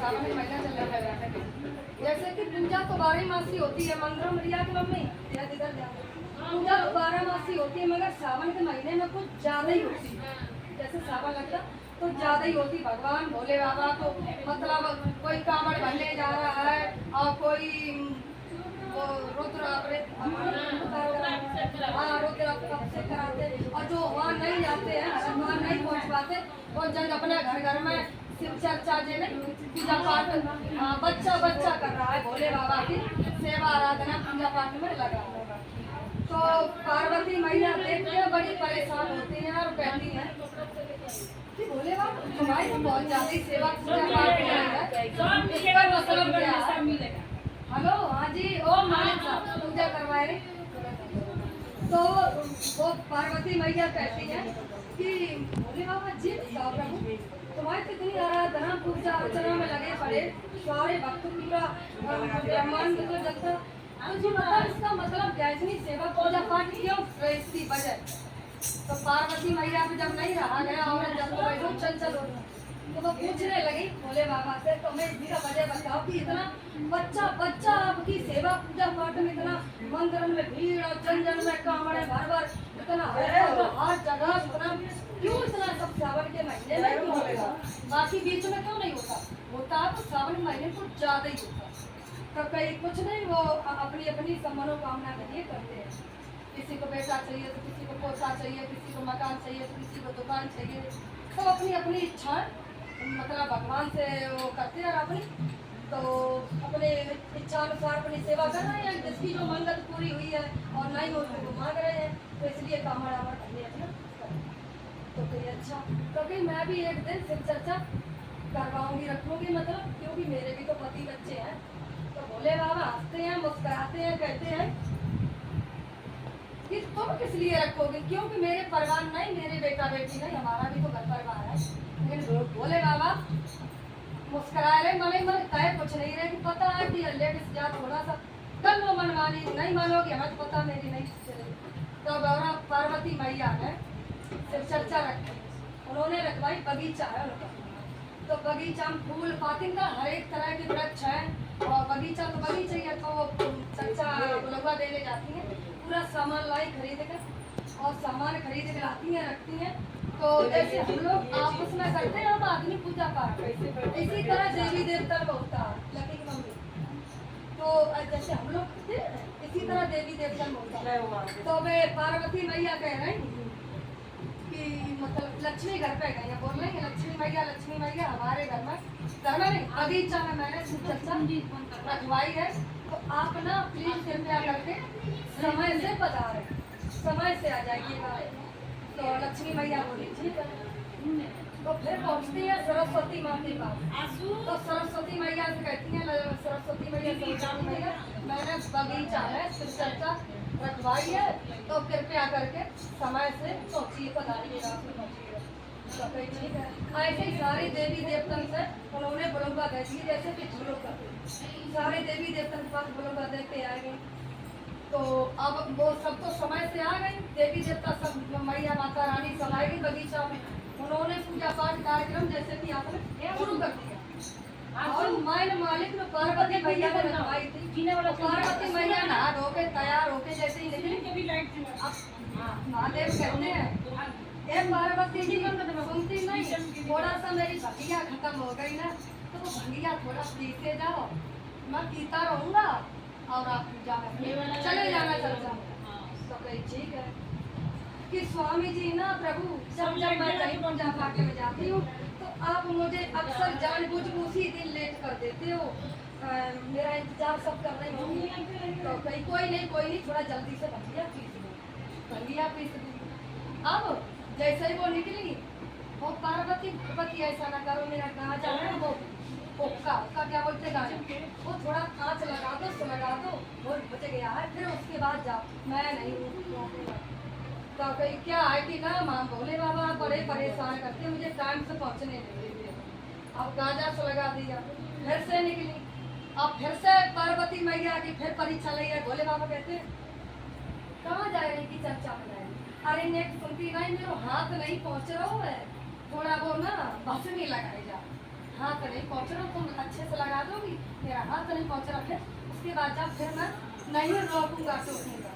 सावन का महीना चल रहा है। जैसे कि पूजा तो 12 मासी होती है, मंदिरों में रिया की मम्मी या इधर जा, पूजा तो 12 मासी होती है, मगर सावन के महीने में कुछ ज्यादा ही होती है। जैसे सावन लगता तो ज्यादा ही होती। भगवान भोले बाबा को मतलब कोई कांवड़ भरने जा रहा है और कोई वो रुद्र रुद्र कब से कराते, और जो वहाँ नहीं जाते हैं, वहाँ नहीं पहुँच पाते, वो जन अपना घर घर में शिव चर्चा जे पूजा पाठ बच्चा बच्चा कर रहा है, भोले बाबा की सेवा आराधना पूजा पाठ में लगा होगा। तो पार्वती मैया देखते हैं बड़ी परेशान होती हैं और कहती हैं कि भोले बाबा तुम्हारी तो बहुत ज्यादा ही सेवा पूजा पाठ हो रही है, इसका मतलब क्या है? हेलो, हाँ जी, ओ मालिक साहब पूजा करवाए रहे। तो वो पार्वती मैया कहती है कि भोले बाबा जी प्रभु तुम्हारी कितनी आराधना पूजा अर्चना में लगे पड़े, सारे भक्त पूरा ब्रह्मांड को जलता, तुझे बता इसका मतलब क्या? इतनी सेवा पूजा पाठ क्यों? इसकी वजह तो पार्वती मैया को जब नहीं रहा गया और जब तो चल चलो तो वो पूछने लगी भोले बाबा से, तो मैं इसका वजह बताओ कि इतना बच्चा बच्चा आपकी सेवा पूजा पाठ में, इतना मंदिर में भीड़ और जन जन में कांवड़े भर भर, इतना हर जगह इतना क्यों, इतना सब सावन के महीने में क्यों होगा? बाकी बीच में क्यों नहीं होता? होता तो सावन महीने को ज्यादा ही होता। तो कहीं कुछ नहीं, वो अपनी अपनी सब मनोकामना के लिए करते हैं। किसी को बेटा चाहिए तो किसी को पोता चाहिए, किसी को मकान चाहिए तो किसी को दुकान चाहिए, सब अपनी अपनी इच्छा मतलब भगवान से वो करते हैं अपनी, तो अपने इच्छा अनुसार अपनी सेवा कर रहे हैं। जिसकी जो मंगत पूरी हुई है और नहीं हो तो मांग रहे हैं, तो इसलिए कामड़ आमड़ करने अपना। तो फिर अच्छा, तो फिर मैं भी एक दिन शिव चर्चा करवाऊंगी, रखूंगी, मतलब क्योंकि मेरे भी तो पति बच्चे हैं। तो भोले बाबा हंसते हैं, मुस्कुराते हैं, कहते हैं कि तुम किस लिए रखोगे, क्योंकि मेरे परिवार नहीं, मेरे बेटा बेटी नहीं, हमारा भी तो घर परिवार है। लेकिन भोले बाबा मुस्कुरा रहे, मने मन तय कुछ नहीं रहे कि पता है कि लेडीज जा थोड़ा सा कर लो मनमानी, नहीं मानोगी, हमें तो पता मेरी नहीं चलेगी। तो गौरा पार्वती मैया ने सिर्फ चर्चा रखी, उन्होंने रखवाई बगीचा है उनका। तो बगीचा में फूल पातिंदा हर एक तरह के वृक्ष है, और बगीचा तो बगीचा ही है। तो वो चर्चा लगवा देने जाती है, पूरा सामान लाई खरीद कर, और सामान खरीद कर आती है, रखती है। तो जैसे हम लोग आपस में करते हैं हम आदमी पूजा पाठ, इसी तरह देवी देवता का होता है लकी की मम्मी, तो जैसे हम लोग इसी तरह देवी देवता में होता है। तो वे पार्वती मैया कह रहे हैं कि मतलब लक्ष्मी घर पे गई है, बोल रहे हैं लक्ष्मी मैया हमारे घर में नहीं, बगीचा में मैंने चर्चा रखवाई है, तो आप ना प्लीज कृपया करके समय से बता रहे, समय से आ जाइएगा। तो लक्ष्मी मैया बोली ठीक है। तो फिर पहुंचती है सरस्वती माँ के पास। तो सरस्वती मैया से कहती है, सरस्वती मैया मैंने बगीचा है शिव चर्चा रखवाई है, तो कृपया करके समय से पहुंचिए, पधारिएगा। तो ठीक है। ऐसे ही सारी देवी देवतन से उन्होंने बुलंदा दे दी, जैसे कि हम लोग करते सारे देवी देवतन के पास बुलंदा दे के आए गए। तो अब वो सब तो समय से आ गई, देवी देवता सब मैया माता रानी सब आएगी बगीचा में, उन्होंने पूजा पाठ कार्यक्रम जैसे कि आपने शुरू कर दिया। और माइन मालिक ने पार्वती मैया ने रखवाई थी, पार्वती मैया नहा धो के तैयार होके जैसे ही निकली, महादेव कहते हैं ए पार्वती जी सुनती नहीं, थोड़ा सा मेरी भंगिया खत्म हो गई ना, तो वो भंगिया थोड़ा पीते जाओ, मैं पीता रहूंगा और आप पूजा में चले जाना चर्चा। तो ठीक है कि स्वामी जी ना प्रभु जब मैं कहीं पूजा पाठ में जाती हूँ तो आप मुझे अक्सर जानबूझ के उसी दिन लेट कर देते हो, मेरा इंतजार सब कर रही होंगी। तो कहीं कोई नहीं थोड़ा जल्दी से भंगिया पीस दी। अब जैसे ही वो निकली, वो पार्वती भगवती ऐसा ना करो, मेरा कहाँ जा रहा है वो ओक्का क्या बोलते गाने, वो थोड़ा कांच लगा दो वो बच गया है, फिर उसके बाद जाओ, मैं नहीं हूँ। तो कहीं क्या है कि ना माँ भोले बाबा बड़े परेशान करते, मुझे टाइम से पहुँचने नहीं देते। अब गाजा से लगा दिया, फिर से निकली, अब फिर से पार्वती मैया की फिर परीक्षा ली है। भोले बाबा कहते कहाँ जा रही की चर्चा में जाएगी, अरे नेक सुनती नहीं, मेरा हाथ नहीं पहुँच रहा है, थोड़ा वो ना बस नहीं लगाई जा, हाथ नहीं पहुँच रहा, तुम अच्छे से लगा दोगी, मेरा हाथ नहीं पहुँच रहा। फिर उसके बाद जब फिर मैं नहीं रोकूंगा टोकूंगा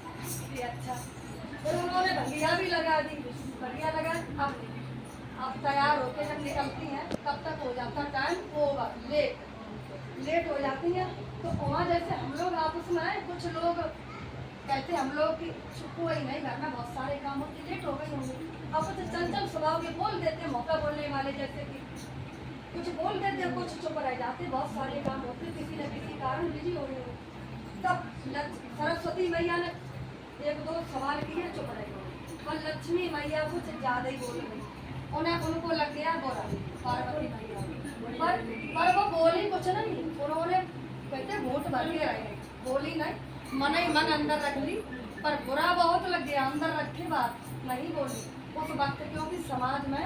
कि अच्छा। फिर उन्होंने भंगिया भी लगा दी, बढ़िया लगा। अब तैयार होके जब निकलती हैं तब तक हो जाता टाइम ओवर, लेट हो जाती हैं। तो वहाँ जैसे हम लोग आपस में आए, कुछ लोग कहते हम लोग कि कोई नहीं, घर में बहुत सारे काम होते, लेट हो गई होंगी। अब कुछ चंचल स्वभाव के बोल देते, मौका बोलने वाले, जैसे कि कुछ बोल देते, कुछ चुप रह जाते, बहुत सारे काम होते, किसी न किसी कारण बिजी हो गए। तब सरस्वती मैया ने एक दो सवाल किए, चुप रह गए। और लक्ष्मी मैया कुछ ज़्यादा ही बोल गई, उनको लग गया बुरा पार्वती मैया पर वो बोली कुछ नहीं। उन्होंने कहते घूट भर के रहे, बोली नहीं, मन ही मन अंदर रख ली। पर बुरा बहुत लग गया, अंदर रखे बात नहीं बोली उस वक्त, क्योंकि समाज में।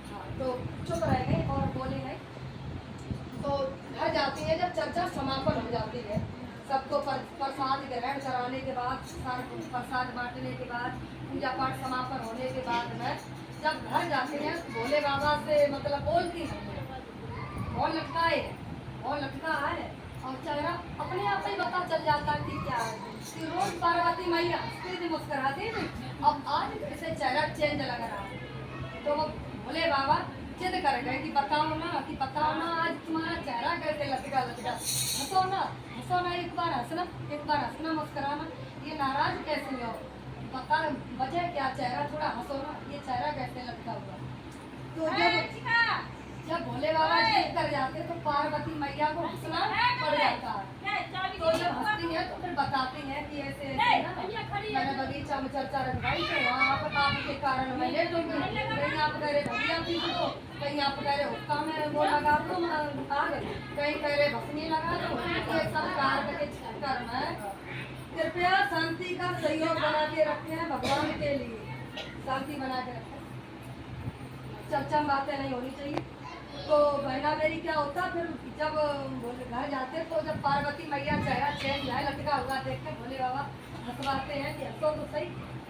हाँ, तो चुप रह गई और बोली नहीं। तो घर जाती है, जब चर्चा समापन हो जाती है, सबको प्रसाद ग्रहण कराने के बाद, प्रसाद बांटने के बाद, पूजा पाठ समापन होने के बाद में जब घर जाते हैं, भोले बाबा से मतलब बोलती हैं, और लटका है और चेहरा अपने आप ही पता चल जाता है कि क्या है। कि रोज पार्वती मैया हंसती मुस्कुराती है, अब आज इसे चेहरा चेंज लग रहा है। तो वो भोले बाबा जिद कर गए कि बताओ ना आज तुम्हारा चेहरा कैसे लटका, हंसो ना, एक बार हंसना, मुस्कुराना, ये नाराज कैसे हो, बता वजह क्या, चेहरा थोड़ा हंसो ना, ये चेहरा कैसे लटका हुआ। तो जब भोले बाबा जिद कर जाते तो पार्वती मैया को हंसना पड़ जाता है। तो जब हंसती है तो फिर बताती हैं कि ऐसे ना मैंने बगीचा में चर्चा रखवाई, तो वहाँ पर आपके कारण मैं लेट हो गई। कहीं आप कह रहे भैया पीस दो, कहीं आप कह रहे हुक्का में वो लगा दो आग, कहीं कह रहे भस्मी लगा दो। ये सब कार्य के चक्कर में कृपया शांति का सहयोग बना के रखे हैं भगवान के लिए, शांति बना के रखें, चर्चा में बातें नहीं होनी चाहिए। तो बहना मेरी क्या होता, फिर जब घर जाते तो जब पार्वती मैया चेहरा चेंज है लटका हुआ देख के भोले बाबा हंसवाते हैं कि हंसो तो सही,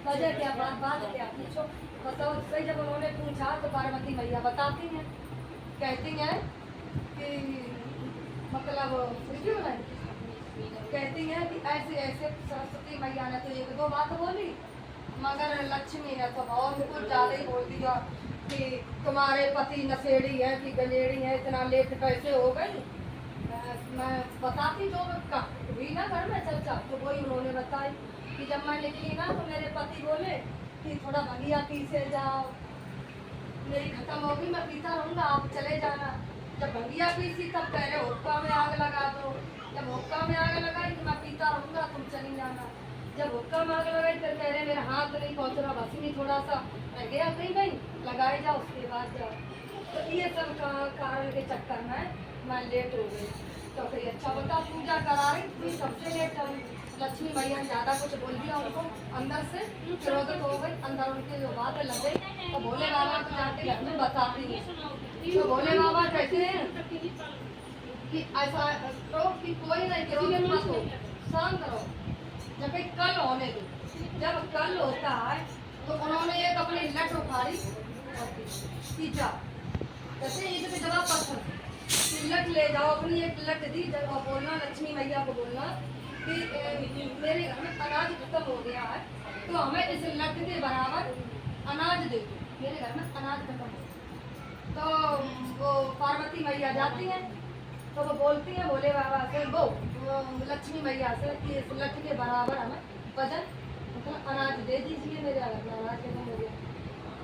वजह क्या, बात क्या पूछो, बताओ सही। जब उन्होंने पूछा तो पार्वती मैया बताती हैं, कहती हैं कि मतलब कहती हैं कि ऐसे ऐसे सरस्वती मैया ने तो एक दो बात बोली, मगर लक्ष्मी ने तो बहुत कुछ ज़्यादा ही बोल दिया कि तुम्हारे पति नशेड़ी है कि गलेड़ी है, इतना लेट कैसे हो गई। मैं बताती जो हुई ना घर में चर्चा, तो वही उन्होंने बताई कि जब मैं निकली ना तो मेरे पति बोले कि थोड़ा भंगिया पीसे जाओ, मेरी खत्म होगी, मैं पीता रहूँगा, आप चले जाना। जब भंगिया पीसी तब कह रहे हुक्का में आग लगा दो, जब हुक्का में आग लगाई तो मैं पीता रहूँगा, तुम चली जाना। जब हुक्का में आग लगाई फिर कह रहे मेरा हाथ नहीं पहुँच रहा, बस नहीं थोड़ा सा रह गया, कहीं नहीं लगाए जाओ उसके बाद जाओ। तो ये सब कारण के चक्कर में मैं लेट हो गई। तो फिर अच्छा बता पूजा करा रही थी, सबसे लेट आई। लक्ष्मी मैया ने ज़्यादा कुछ बोल दिया उनको, अंदर से क्रोधित हो गई, अंदर उनके जो बात लग गई। तो भोले बाबा को जाके घर में बताती है, तो भोले बाबा कहते हैं कि ऐसा करो कि कोई नहीं क्रोधित मत हो, शांत रहो, जब कल होने दो। जब कल होता है तो उन्होंने एक अपनी लट उखाड़ी कि जा, जैसे एक भी जवाब पत्थर लट ले जाओ, अपनी एक लट दी और बोलना लक्ष्मी मैया को बोलना कि मेरे घर में अनाज खत्म हो गया है, तो हमें इस लट के बराबर अनाज दे दो, मेरे घर में अनाज खत्म हो गया। तो वो पार्वती मैया जाती हैं तो वो बोलती हैं भोले बाबा से, वो लक्ष्मी मैया से कि इस लट के बराबर हमें वजन मतलब अनाज दे दीजिए, मेरे घर में अनाज खत्म हो गया।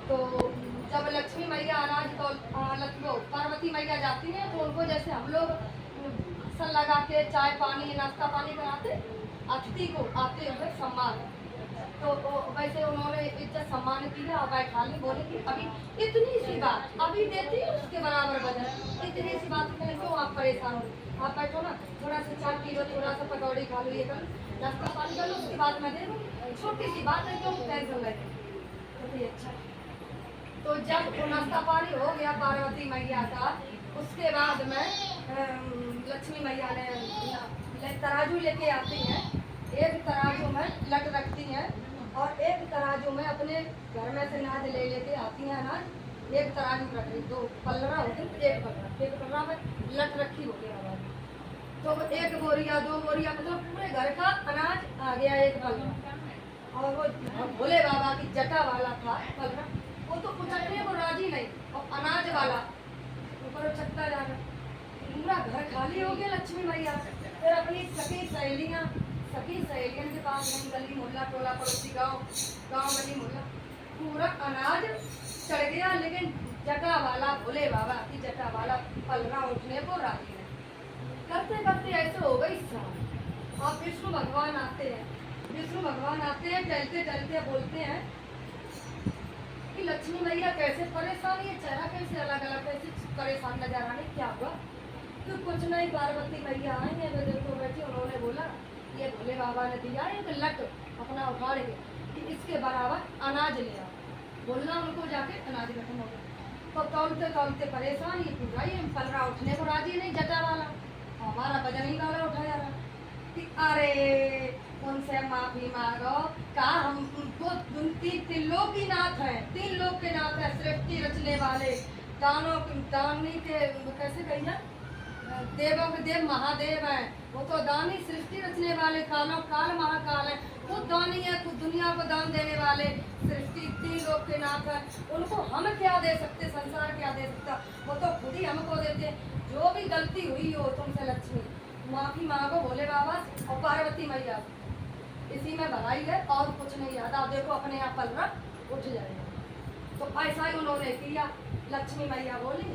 तो जब लक्ष्मी मैया अनाज तो पार्वती मैया जाती हैं तो उनको जैसे हम लोग फसल लगा के चाय पानी नाश्ता पानी कराते, अतिथि को आते हुए सम्मान, तो वैसे उन्होंने इज्जत सम्मान की है। और बैठा ली, बोले कि अभी इतनी सी बात अभी देती है उसके बराबर वजन, इतनी सी बात में क्यों आप परेशान हो, आप बैठो ना, थोड़ा सा चाय पी लो, थोड़ा सा पकौड़ी खा लो, ये कर नाश्ता पानी कर लो, उसके बाद मैं दे दूँ, छोटी सी बात है, क्यों टेंशन लेते। तो अच्छा, तो जब नाश्ता पानी हो गया पार्वती मैया का, उसके बाद में लक्ष्मी मैया ने तराजू लेके आती हैं, एक तराजू में लट रखती हैं और एक तराजू में अपने घर में से अनाज ले लेके आती हैं अनाज, एक तराजू रख रही, दो पल्लरा होते हैं, एक पल्लरा में लट रखी बोले बाबा की। तो वो एक बोरिया, दो बोरिया, मतलब पूरे घर का अनाज आ गया एक पल्लरा। और वो भोले बाबा की जटा वाला था पल्लरा, वो तो उचकने को राजी नहीं, और अनाज वाला ऊपर उचकता जा रहा। पूरा घर खाली हो गया लक्ष्मी मैया। फिर अपनी सखी सहेलियां के पास गई, गली मोहल्ला टोला पड़ोसी गांव गली मोहल्ला, पूरा अनाज चढ़ गया, लेकिन जटा वाला भोले बाबा की जटा वाला पलरा उठने को राजी नहीं। करते करते ऐसे हो गई शाम। अब विष्णु भगवान आते हैं, चलते चलते बोलते हैं कि लक्ष्मी मैया कैसे परेशान, ये चेहरा कैसे अलग अलग, कैसे परेशान नजर आने, क्या हुआ? तो कुछ नहीं, पार्वती मैया आई है, वे देखो बैठी, उन्होंने बोला ये भोले बाबा ने दिया है कि लट अपना उठाड़ के कि इसके बराबर अनाज ले आओ। बोलना उनको जाके अनाज खत्म हो गया। तो तौलते तौलते परेशान, ये पूरा ये पलरा उठने को राजी नहीं जटा वाला, हमारा वजन ही वाला उठाया रहा कि अरे उनसे माफी मांगो, कहा हमको तीन लोग की नाथ है, 3 लोग के नाथ है, सृष्टि रचने वाले, दानी के कैसे कहिए, देवों के देव महादेव हैं, वो तो दानी सृष्टि रचने वाले, कालों काल महाकाल है, खुद दानी है, खुद दुनिया को दान देने वाले, सृष्टि 3 लोग के नाथ है, उनको हम क्या दे सकते, संसार क्या दे सकता, वो तो खुद ही हमको देते। जो भी गलती हुई हो तुमसे लक्ष्मी, माफी मांगो भोले बाबा और पार्वती मैया, इसी में भलाई है और कुछ नहीं याद। आप देखो अपने आप पलरा उठ जाएगा। तो ऐसा ही उन्होंने किया। लक्ष्मी मैया बोली,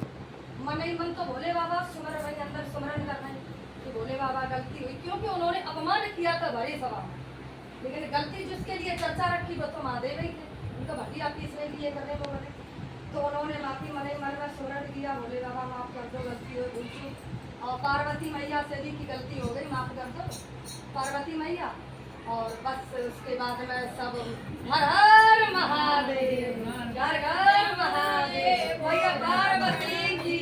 मन ही मन तो भोले बाबा सुमर भाई अंदर सुमरन कर रहे हैं कि भोले बाबा गलती हुई, क्योंकि उन्होंने अपमान किया था भरी सभा में, लेकिन गलती जिसके लिए चर्चा रखी वो तो महादेव ही थे, उनका भटिया किसने लिए करने को बने। तो उन्होंने माफी मन ही मन में सुमरन किया, भोले बाबा माफ कर दो, गलती हो भूल चूक। और पार्वती मैया से भी की गलती हो गई, माफ कर दो पार्वती मैया। और बस उसके बाद में सब हर हर महादेव, घर घर महादेव, भैया पार्वती की